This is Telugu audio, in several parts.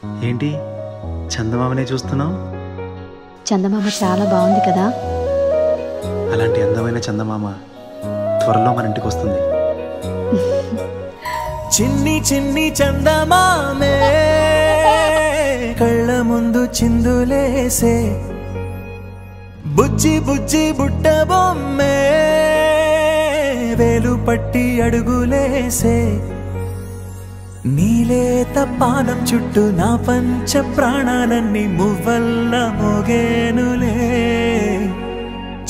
ఏంటి చందమామనే చూస్తున్నావు? చందమామ చాలా బాగుంది కదా. అలాంటి అందమైన చందమామ త్వరలో మన ఇంటికి వస్తుంది. చిన్ని చిన్ని చందమామే కళ్ళ ముందు చిందులేసే, బుజ్జి బుజ్జి బుట్ట బొమ్మే వేలు పట్టి అడుగులేసే, నీలేత పానం చుట్టూ నా పంచ ప్రాణాలన్నీ మువ్వల్ల మోగేనులే.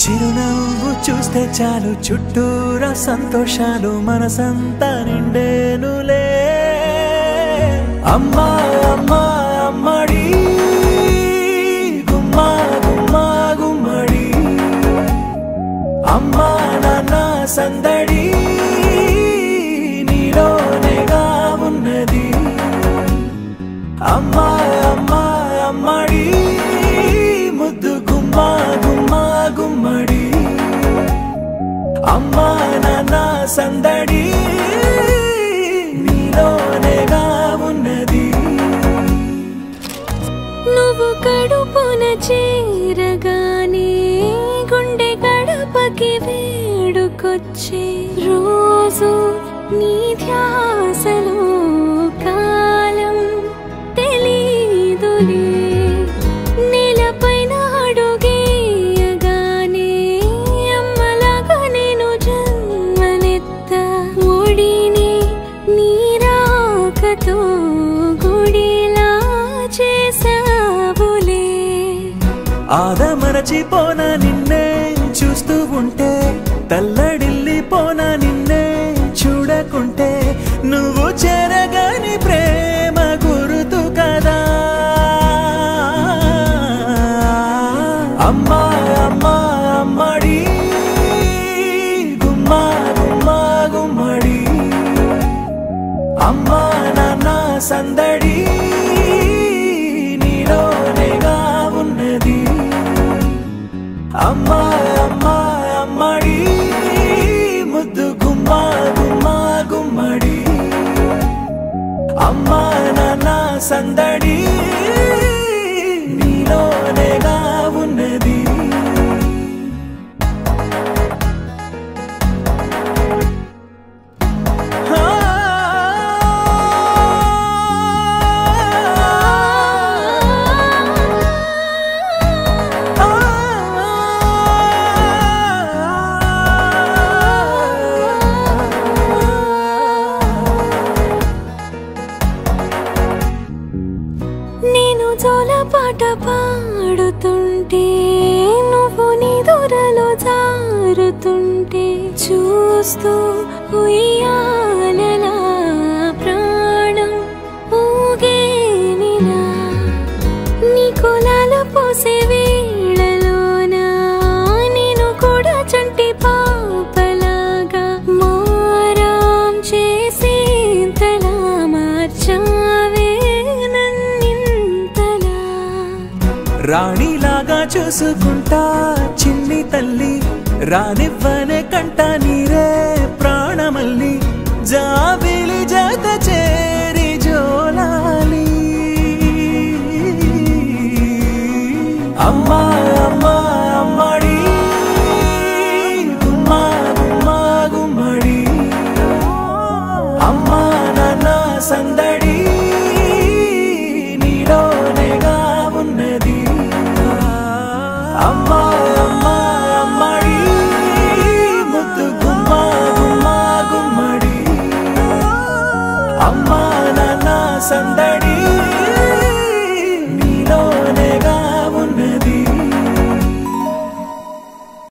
చిరునవ్వు చూస్తే చాలు చుట్టూరా సంతోషాలు మనసంతా నిండేనులే. అమ్మా అమ్మా అమ్మడి గుమ్మా గుమ్మా గుమ్మడి, అమ్మా నాన్న సందడి నీలోనేగా ఉన్నది. అమ్మా అమ్మా అమ్మడి ముద్దు గుమ్మా గుమ్మా గుమ్మడి, అమ్మా నాన్న సందడి నీలోనేగా ఉన్నది. నువ్వు కడుపున చేరగానే గుండె గడపకి వేడుకొచ్చే రోజు నీ ధ్యాసలో కాలం తెలీదులే. నేలపైన అడుగేయగానే అమ్మలాగా నేను జన్మనెత్త, ఒడిని నీరాకతో గుడిలా చేసావులే. ఆదమరచిపోన నిన్నే చూస్తూ ఉంటే, తల్లడిల్లిపోన నిన్నే చూడకుంటే, నువ్వు చెరగని ప్రేమ గుర్తు కదా. అమ్మా అమ్మా అమ్మడి గుమ్మా గుమ్మా గుమ్మడి, అమ్మా నాన్న సందడి నీలోనేగా ఉన్నది. అమ్మా అమ్మా అమ్మడి ముద్దు గుమ్మా గుమ్మా గుమ్మడి, అమ్మా నాన్న సందడి నీలోనేగా ఉన్నది. నేను జోలపాట పాడుతుంటే, నువ్వు నిదురలో జారుతుంటే, చూస్తూ ఉయ్యాలలా ప్రాణం ఊగేనిలా. నీ కులాల పోసే వేళలోన నేను కూడా చంటి పాపలాగా మారాం చేసేంతలా మార్చావే నన్నింతలా. రాణిలాగా చూసుకుంటా చిన్ని తల్లి, రానివ్వనే కంట నీరే ప్రాణమల్లి, జాబిలి జత చేరి జోలాలి. అమ్మా అమ్మా అమ్మడి గుమ్మా గుమ్మా గుమ్మడి, అమ్మా నాన్న సందడి నీలోనేగా ఉన్నది. అమ్మా